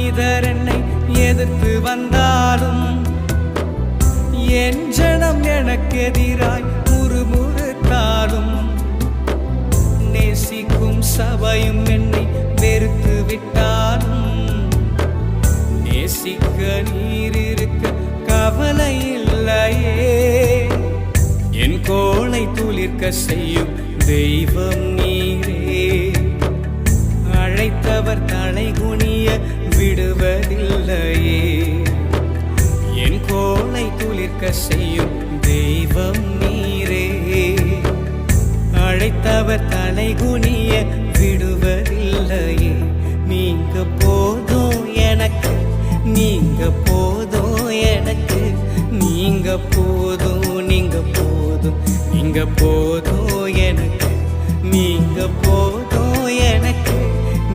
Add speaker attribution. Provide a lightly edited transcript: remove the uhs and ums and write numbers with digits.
Speaker 1: மனிதர் என்னை எதிர்த்து வந்தாலும் என் ஜனம் எனக்கு எதிராய் முறுமுறுத்தாலும் நேசிக்கும் சபையும் என்னை வெறுத்து விட்டாலும் நேசிக்க நீர் இருக்க கவலை இல்லையே. என் கோளை துளிர்க்க செய்யும் தெய்வம் நீரே. அழைத்தவர் தலை குனிய விடுவதில்லையே. என் கோளை துளிர்க்க செய்யும் தெய்வம் நீரே. அழைத்தவர் தலை குனிய விடுவதில்லையே. நீங்க போதும் எனக்கு, நீங்க போதும் எனக்கு, நீங்க போதும், நீங்க போதும், நீங்க போதும்.